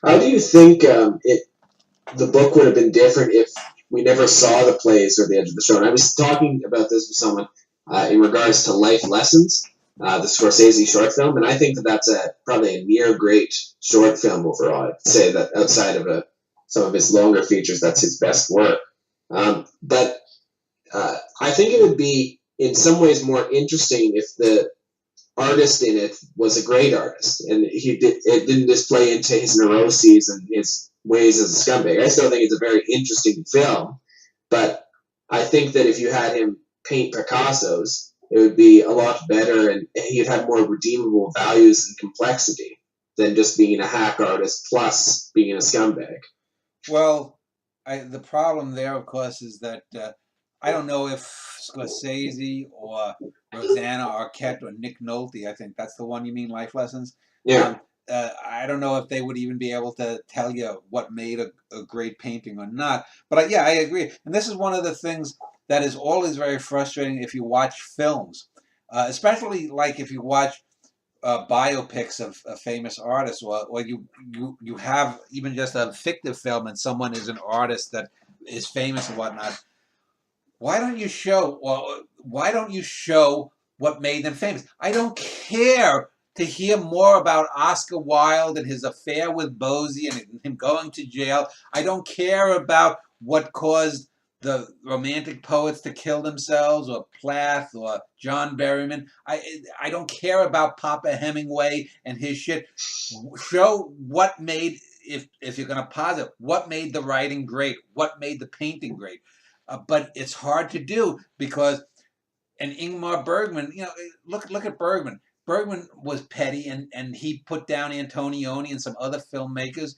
How do you think the book would have been different if we never saw the plays or the Edge of the Show? And I was talking about this with someone in regards to Life Lessons, the Scorsese short film, and I think that that's probably a near great short film overall. I'd say that outside of some of his longer features, that's his best work. But I think it would be in some ways more interesting if the artist in it was a great artist, and it didn't just play into his neuroses and his ways as a scumbag. I still think it's a very interesting film, but I think that if you had him paint Picasso's, it would be a lot better, and he'd have more redeemable values and complexity than just being a hack artist plus being a scumbag. Well, the problem there, of course, is that I don't know if Scorsese or Rosanna Arquette or Nick Nolte, I think that's the one you mean, Life Lessons. Yeah. I don't know if they would even be able to tell you what made a great painting or not. But yeah, I agree. And this is one of the things that is always very frustrating if you watch films, especially like if you watch biopics of famous artists, or you have even just a fictive film and someone is an artist that is famous and whatnot. Why don't you show? Well, why don't you show what made them famous? I don't care to hear more about Oscar Wilde and his affair with Bosie and him going to jail. I don't care about what caused the romantic poets to kill themselves, or Plath, or John Berryman. I don't care about Papa Hemingway and his shit. Show what made, if you're going to posit, what made the writing great, what made the painting great. But it's hard to do because, and Ingmar Bergman, look at Bergman. Bergman was petty, and he put down Antonioni and some other filmmakers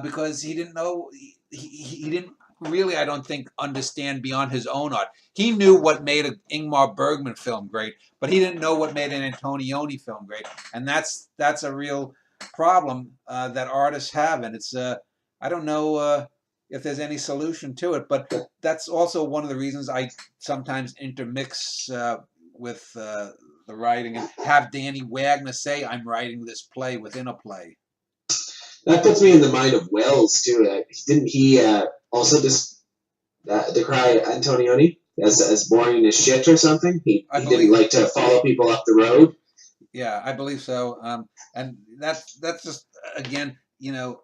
because he didn't know, he didn't really, I don't think, understand beyond his own art. He knew what made an Ingmar Bergman film great, but he didn't know what made an Antonioni film great, and that's a real problem that artists have, and it's I don't know if there's any solution to it, but that's also one of the reasons I sometimes intermix with the writing and have Danny Wagner say, "I'm writing this play within a play." That puts me in the mind of Wells too. Didn't he also just decry Antonioni as boring as shit or something? He didn't like to follow people up the road. Yeah, I believe so. And that's just, again,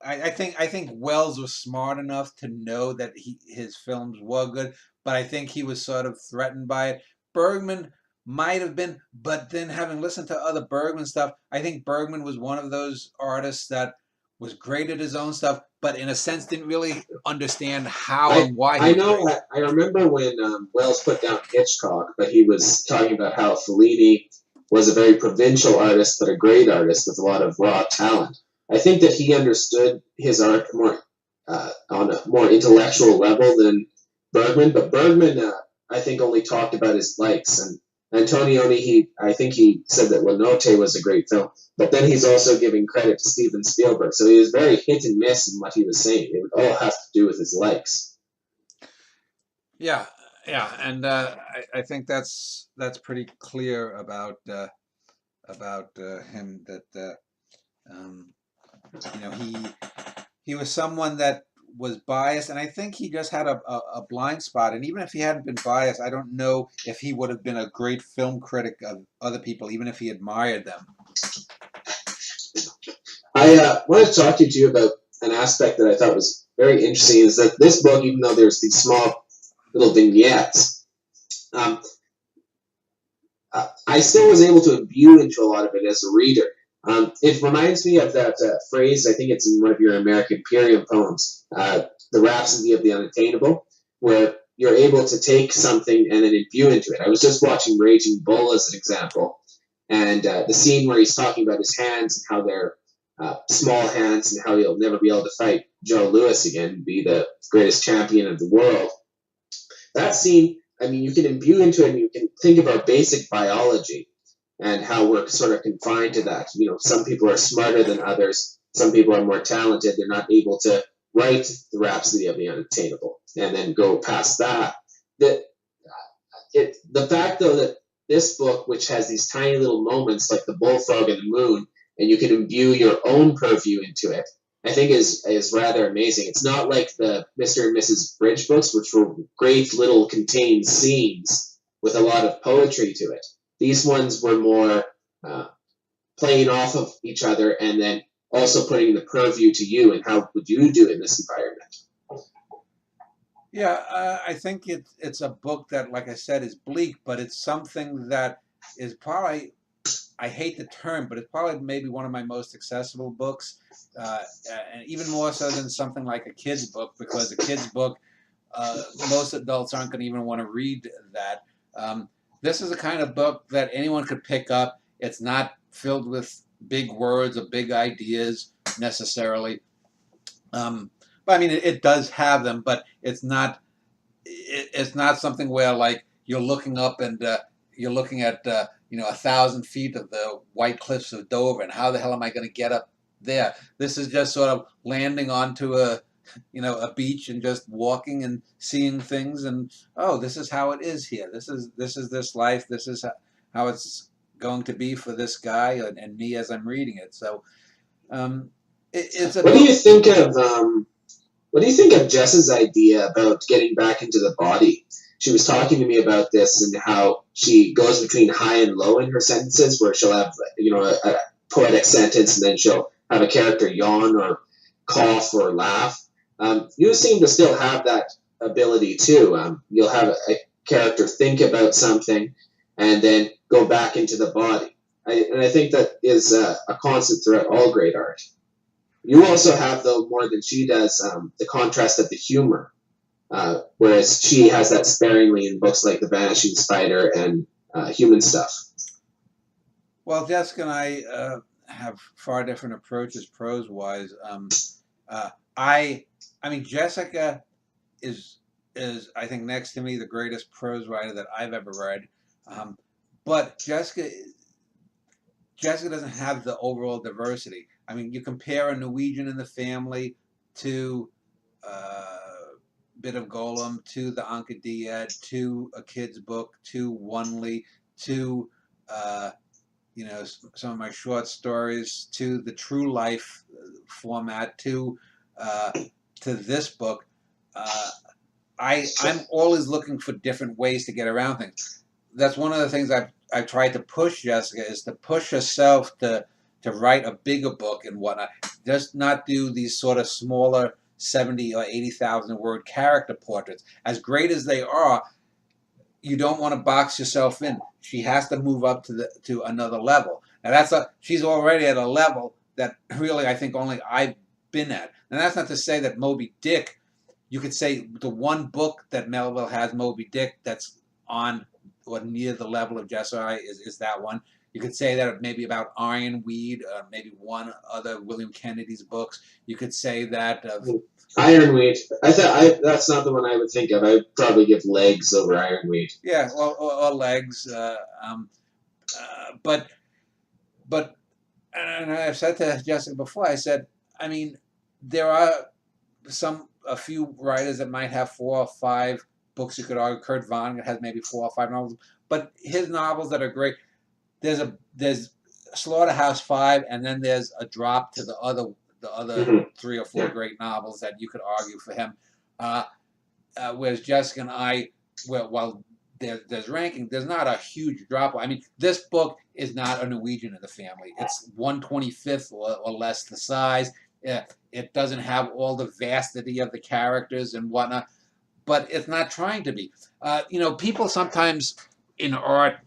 I think Wells was smart enough to know that his films were good, but I think he was sort of threatened by it. Bergman might have been, but then having listened to other Bergman stuff, I think Bergman was one of those artists that was great at his own stuff, but in a sense didn't really understand how and why he I was know. great. I remember when Wells put down Hitchcock, but he was talking about how Fellini was a very provincial artist, but a great artist with a lot of raw talent. I think that he understood his art more on a more intellectual level than Bergman, but Bergman, I think, only talked about his likes. And Antonioni, I think he said that La Notte was a great film, but then he's also giving credit to Steven Spielberg. So he was very hit and miss in what he was saying. It would all have to do with his likes. Yeah, yeah, and I think that's pretty clear about him, that um, he was someone that was biased, and I think he just had a blind spot. And even if he hadn't been biased, I don't know if he would have been a great film critic of other people, even if he admired them. I want to talk to you about an aspect that I thought was very interesting. Is that this book, even though there's these small little vignettes, um, I still was able to imbue into a lot of it as a reader. It reminds me of that phrase, I think it's in one of your American Imperium poems, The Rhapsody of the Unattainable, where you're able to take something and then imbue into it. I was just watching Raging Bull as an example, and the scene where he's talking about his hands and how they're small hands and how he'll never be able to fight Joe Louis again, be the greatest champion of the world. That scene, I mean, you can imbue into it and you can think of our basic biology and how we're sort of confined to that. Some people are smarter than others. Some people are more talented. They're not able to write the Rhapsody of the Unattainable and then go past that. The fact, though, that this book, which has these tiny little moments like the bullfrog and the moon, and you can imbue your own purview into it, I think is rather amazing. It's not like the Mr. and Mrs. Bridge books, which were great little contained scenes with a lot of poetry to it. These ones were more uh, playing off of each other and then also putting the purview to you and how would you do in this environment. Yeah, I think it's a book that, like I said, is bleak, but it's something that is probably, I hate the term, but it's probably maybe one of my most accessible books, and even more so than something like a kid's book, because a kid's book, most adults aren't going to even want to read that. This is the kind of book that anyone could pick up. It's not filled with big words or big ideas necessarily. But I mean, it does have them, but it's not something where like you're looking up and you're looking at 1,000 feet of the White Cliffs of Dover, and how the hell am I going to get up there? This is just sort of landing onto a beach and just walking and seeing things, and oh, this is how it is here. This is this life. This is how it's going to be for this guy and me as I'm reading it. So it's a What do you think of what do you think of Jess's idea about getting back into the body? She was talking to me about this and how she goes between high and low in her sentences, where she'll have a poetic sentence and then she'll have a character yawn or cough or laugh. You seem to still have that ability too. You'll have a character think about something and then go back into the body. And I think that is a constant throughout all great art. You also have, though, more than she does, the contrast of the humor, whereas she has that sparingly in books like The Vanishing Spider and Human Stuff. Well, Jessica and I have far different approaches prose-wise. I mean, Jessica is I think next to me the greatest prose writer that I've ever read, but Jessica doesn't have the overall diversity. I mean, you compare a Norwegian in the Family to Bit of Golem, to the Anka to a kid's book, to Onely, to some of my short stories, to the true life format, to this book. I'm always looking for different ways to get around things. That's one of the things I've tried to push Jessica, is to push herself to write a bigger book and whatnot. Just not do these sort of smaller 70 or 80,000 word character portraits. As great as they are, you don't want to box yourself in. She has to move up to another level. Now she's already at a level that really I think only I've been at. And that's not to say that Moby Dick, you could say the one book that Melville has, Moby Dick, that's on or near the level of Jessica is that one. You could say that maybe about Ironweed, maybe one other William Kennedy's books. You could say that of Ironweed. That's not the one I would think of. I would probably give Legs over Ironweed. Yeah, or Legs. But and I've said to Jessica before, I said, I mean, there are a few writers that might have 4 or 5 books. You could argue Kurt Vonnegut has maybe 4 or 5 novels, but his novels that are great, there's Slaughterhouse-Five, and then there's a drop to the other 3 or 4 great novels that you could argue for him. Whereas Jessica and I, while there's ranking, there's not a huge drop. I mean, this book is not a Norwegian in the Family. It's 1/25 or less the size. It doesn't have all the vastity of the characters and whatnot, but it's not trying to be. People sometimes in art,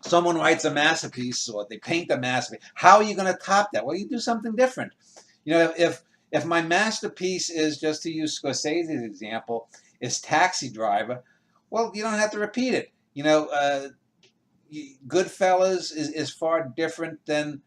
someone writes a masterpiece or they paint a masterpiece. How are you going to top that? Well, you do something different. If my masterpiece is, just to use Scorsese's example, is Taxi Driver, well, you don't have to repeat it. Goodfellas is far different than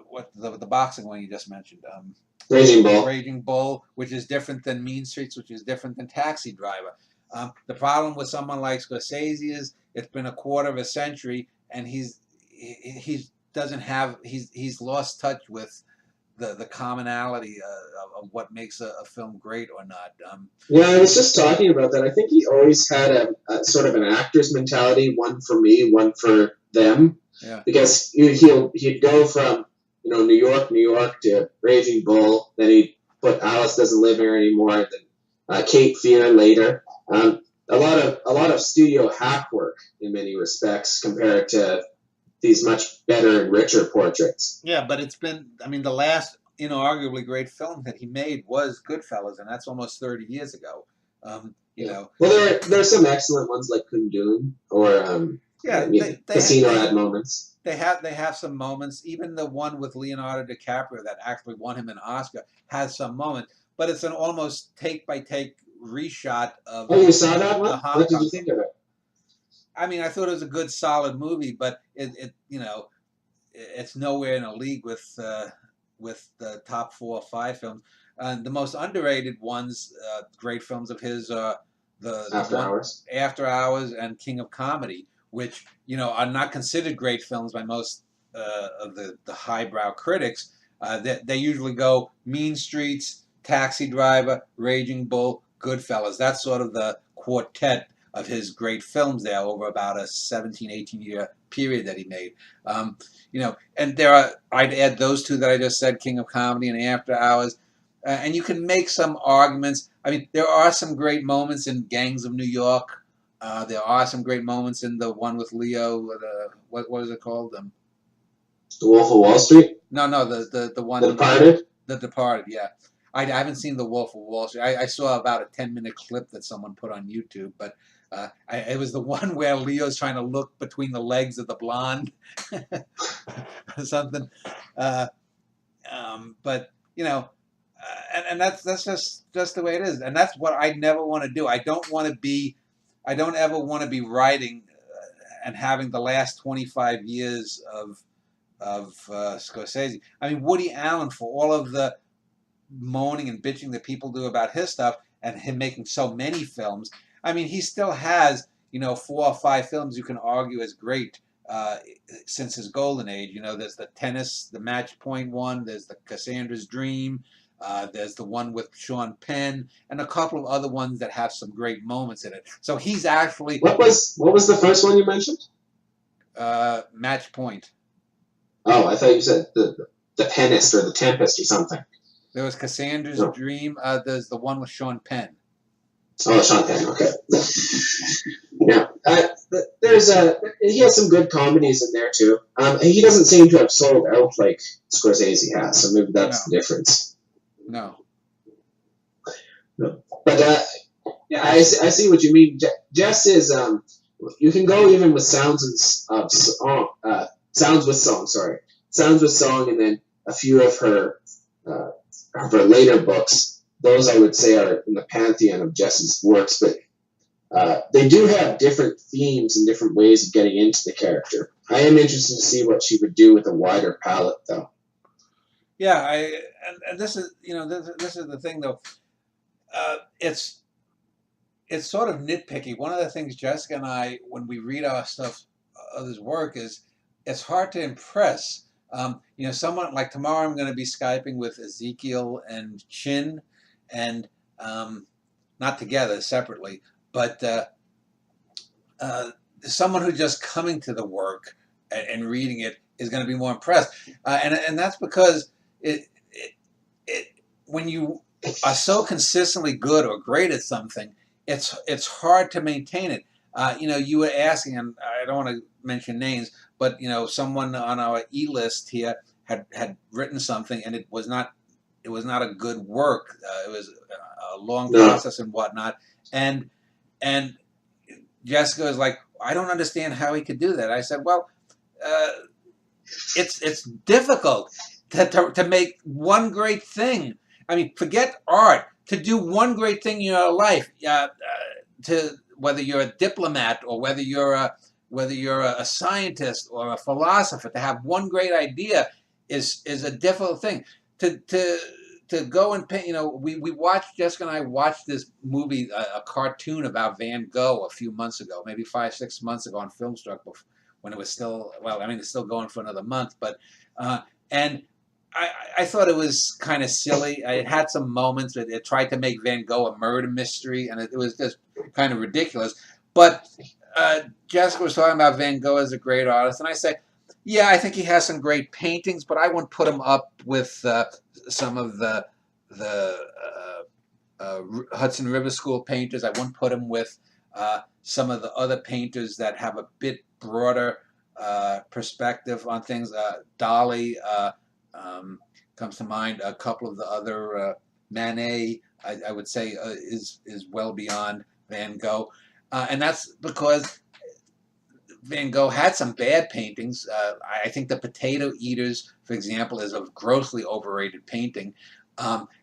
what the boxing one you just mentioned. Raging Bull, which is different than Mean Streets, which is different than Taxi Driver. The problem with someone like Scorsese is it's been a quarter of a century, and he's lost touch with the commonality of what makes a film great or not. Yeah, I was just talking about that. I think he always had a sort of an actor's mentality, one for me, one for them. Yeah. Because he'd go from New York to Raging Bull. Then he put Alice Doesn't Live Here Anymore. Then Cape Fear later. A lot of studio hack work in many respects compared to these much better and richer portraits. Yeah, but it's been, I mean, the last inarguably great film that he made was Goodfellas, and that's almost 30 years ago. You know, well, there are some excellent ones like Kundun or yeah, Casino had moments. They have some moments. Even the one with Leonardo DiCaprio that actually won him an Oscar has some moments, but it's an almost take by take reshot of. Oh, you saw that one? What did you think of it? I mean, I thought it was a good, solid movie, but it's nowhere in a league with the top 4 or 5 films. The most underrated ones, great films of his, After Hours and King of Comedy, which are not considered great films by most of the highbrow critics. They usually go Mean Streets, Taxi Driver, Raging Bull, Goodfellas. That's sort of the quartet of his great films there over about a 17, 18-year period that he made. And I'd add those two that I just said, King of Comedy and After Hours. And you can make some arguments. I mean, there are some great moments in Gangs of New York. There are some great moments in the one with Leo. What is it called? The Wolf of Wall Street? No, the one. The Departed? The Departed, yeah. I haven't seen The Wolf of Wall Street. I saw about a 10-minute clip that someone put on YouTube, but it was the one where Leo's trying to look between the legs of the blonde or something. But and that's just the way it is, and that's what I never want to do. I don't ever want to be writing and having the last 25 years of Scorsese. I mean, Woody Allen, for all of the moaning and bitching that people do about his stuff and him making so many films, I mean, he still has 4 or 5 films you can argue as great since his golden age. There's the tennis, the Match Point one. There's the Cassandra's Dream. There's the one with Sean Penn, and a couple of other ones that have some great moments in it. So he's actually. What was the first one you mentioned? Match Point. Oh, I thought you said the Penist or the Tempest or something. There was Cassandra's Dream. There's the one with Sean Penn. Oh, Sean Penn. Okay. Yeah. He has some good comedies in there too. He doesn't seem to have sold out like Scorsese has, so maybe that's the difference. No. But yeah, I see what you mean. Jess is you can go even with sounds with song, and then a few of her later books. Those I would say are in the pantheon of Jess's works, but they do have different themes and different ways of getting into the character. I am interested to see what she would do with a wider palette, though. Yeah, and this is this is the thing though. It's sort of nitpicky. One of the things Jessica and I, when we read our stuff, others' work, is it's hard to impress. Someone like tomorrow, I'm going to be Skyping with Ezekiel and Chin, and not together, separately, but someone who's just coming to the work and reading it is going to be more impressed, and that's because when you are so consistently good or great at something, it's hard to maintain it. You were asking, and I don't want to mention names, but someone on our E-list here had written something, and it was not a good work. It was a long process and whatnot, and Jessica was like, I don't understand how he could do that. I said, well, it's difficult to make one great thing. I mean, forget art. To do one great thing in your life, to whether you're a diplomat or whether you're a scientist or a philosopher, to have one great idea is a difficult thing. To go and paint, we watched, Jessica and I watched this movie, a cartoon about Van Gogh a few months ago, maybe 5-6 months ago on Filmstruck, when it was still, well, I mean, it's still going for another month, but and I thought it was kind of silly. It had some moments that it tried to make Van Gogh a murder mystery, and it was just kind of ridiculous. But Jessica was talking about Van Gogh as a great artist, and I say, Yeah, I think he has some great paintings, but I wouldn't put him up with some of the Hudson River School painters. I wouldn't put him with some of the other painters that have a bit broader perspective on things. Dali um, comes to mind. A couple of the other Manet, I would say, is well beyond Van Gogh, and that's because Van Gogh had some bad paintings. I think the Potato Eaters, for example, is a grossly overrated painting.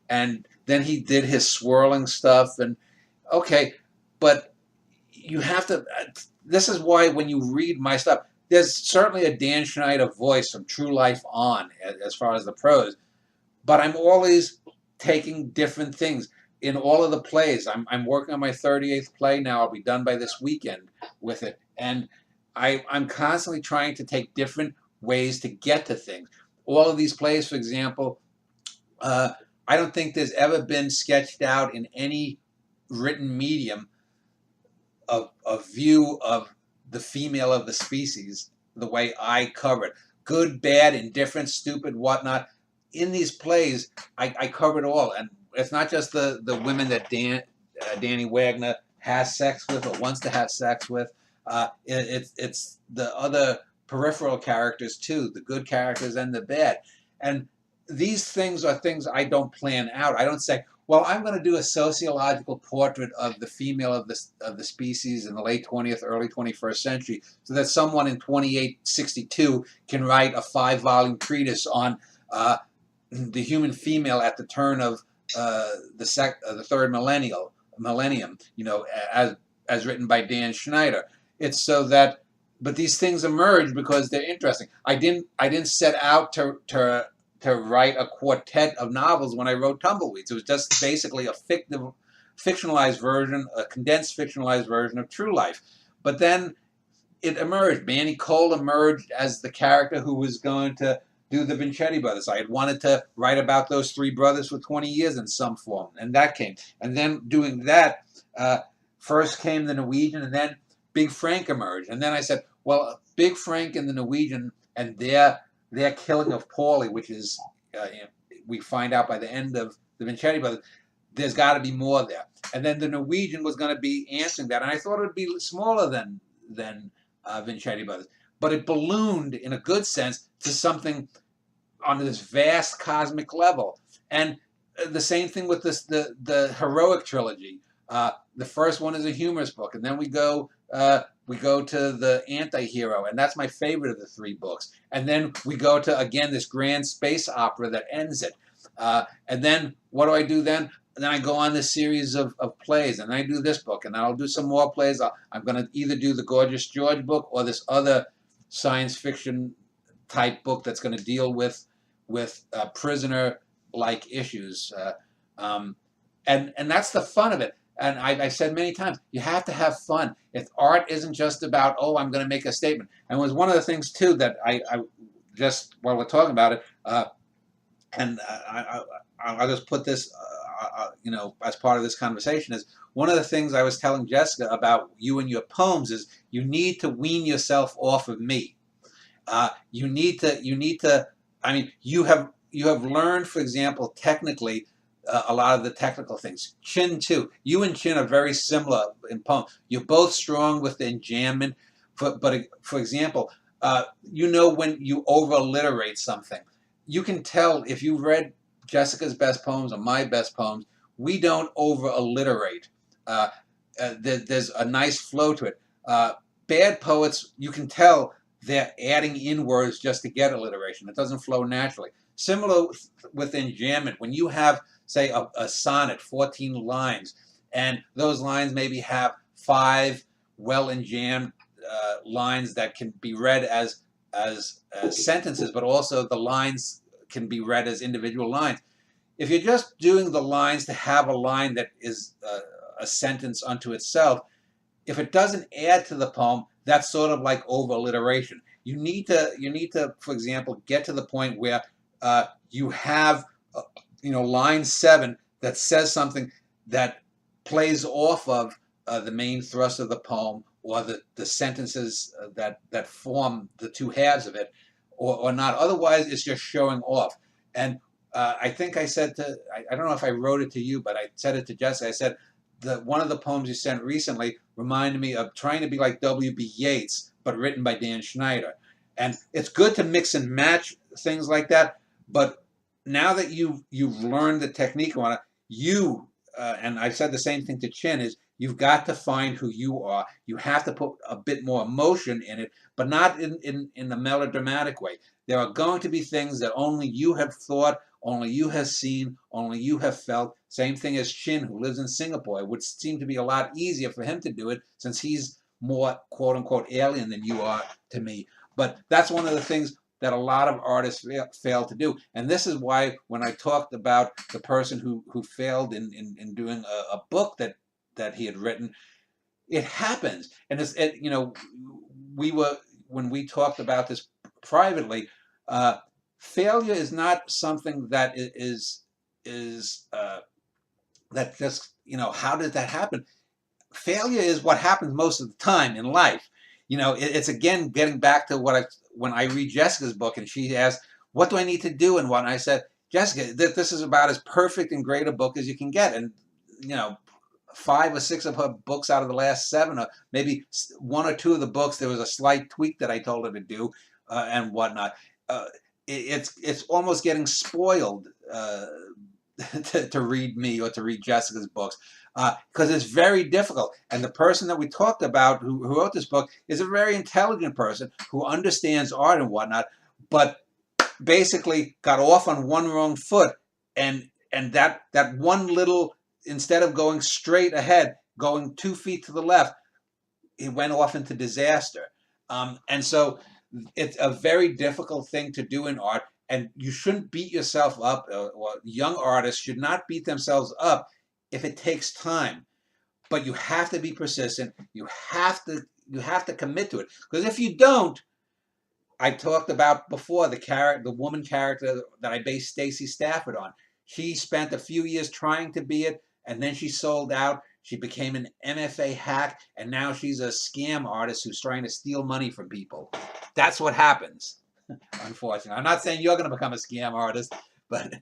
And then he did his swirling stuff, and okay, but you have to. This is why when you read my stuff, there's certainly a Dan Schneider voice from True Life on as far as the prose, but I'm always taking different things in all of the plays. I'm working on my 38th play now. I'll be done by this weekend with it, and I'm constantly trying to take different ways to get to things. All of these plays, for example, uh, I don't think there's ever been sketched out in any written medium a view of the female of the species the way I cover it. Good, bad, indifferent, stupid, whatnot. In these plays, I cover it all. And it's not just the women that Danny Wagner has sex with or wants to have sex with. It's the other peripheral characters too, the good characters and the bad. And these things are things I don't plan out. I don't say, well, I'm going to do a sociological portrait of the female of the species in the late 20th, early 21st century, so that someone in 2862 can write a 5-volume treatise on the human female at the turn of the third millennium. You know, as written by Dan Schneider. It's so that, but these things emerge because they're interesting. I didn't set out to write a quartet of novels when I wrote Tumbleweeds. It was just basically a fictionalized version, a condensed fictionalized version of True Life. But then it emerged. Manny Cole emerged as the character who was going to do the Vincetti brothers. I had wanted to write about those three brothers for 20 years in some form, and that came. And then doing that, first came the Norwegian, and then Big Frank emerged. And then I said, well, Big Frank and the Norwegian and their killing of Paulie, which is we find out by the end of the Vincetti brothers, there's got to be more there. And then the Norwegian was going to be answering that, and I thought it would be smaller than Vincetti brothers, but it ballooned in a good sense to something on this vast cosmic level. And the same thing with the heroic trilogy. The first one is a humorous book, and then we go to the anti-hero, and that's my favorite of the three books. And then we go to, again, this grand space opera that ends it. And then what do I do then? And then I go on this series of plays, and I do this book, and I'll do some more plays. I'm going to either do the Gorgeous George book or this other science fiction type book that's going to deal with prisoner-like issues. And that's the fun of it. And I said many times, you have to have fun. If art isn't just about, oh, I'm going to make a statement. And it was one of the things, too, that I just, while we're talking about it, and I'll just put this, as part of this conversation, is one of the things I was telling Jessica about you and your poems is you need to wean yourself off of me. You need to. I mean, you have learned, for example, technically, a lot of the technical things. Chin too. You and Chin are very similar in poems. You're both strong with enjambment. But for example, when you over alliterate something, you can tell if you read Jessica's best poems or my best poems. We don't over alliterate. There's a nice flow to it. Bad poets, you can tell they're adding in words just to get alliteration. It doesn't flow naturally. Similar with enjambment. When you have, say, a sonnet, 14 lines, and those lines maybe have 5 well enjambed lines that can be read as sentences, but also the lines can be read as individual lines. If you're just doing the lines to have a line that is a sentence unto itself, if it doesn't add to the poem, that's sort of like over alliteration. You need to, for example, get to the point where you have, line 7 that says something that plays off of the main thrust of the poem or the sentences that form the two halves of it. or not. Otherwise, it's just showing off. And I think I said I don't know if I wrote it to you, but I said it to Jessica. I said, one of the poems you sent recently reminded me of trying to be like W.B. Yeats, but written by Dan Schneider. And it's good to mix and match things like that. But now that you've learned the technique on it, and I said the same thing to Chin, is you've got to find who you are. You have to put a bit more emotion in it, but not in the melodramatic way. There are going to be things that only you have thought, only you have seen, only you have felt. Same thing as Chin, who lives in Singapore. It would seem to be a lot easier for him to do it since he's more quote unquote alien than you are to me. But that's one of the things that a lot of artists fail to do. And this is why when I talked about the person who failed in doing a book that he had written, it happens. And when we talked about this privately, failure is not something that is that just, how did that happen? Failure is what happens most of the time in life. It's again getting back to when I read Jessica's book and she asked, what do I need to do? And I said, Jessica, this is about as perfect and great a book as you can get. And, 5 or 6 of her books out of the last 7, or maybe 1 or 2 of the books, there was a slight tweak that I told her to do and whatnot. It's almost getting spoiled to read me or to read Jessica's books because it's very difficult. And the person that we talked about who wrote this book is a very intelligent person who understands art and whatnot, but basically got off on one wrong foot, and that one little, instead of going straight ahead, going 2 feet to the left, it went off into disaster. And so it's a very difficult thing to do in art, and you shouldn't beat yourself up, or young artists should not beat themselves up if it takes time. But you have to be persistent. You have to commit to it, because if you don't, I talked about before the woman character that I based Stacey Stafford on. She spent a few years trying to be it, and then she sold out. She became an MFA hack, and now she's a scam artist who's trying to steal money from people. That's what happens, unfortunately. I'm not saying you're going to become a scam artist, but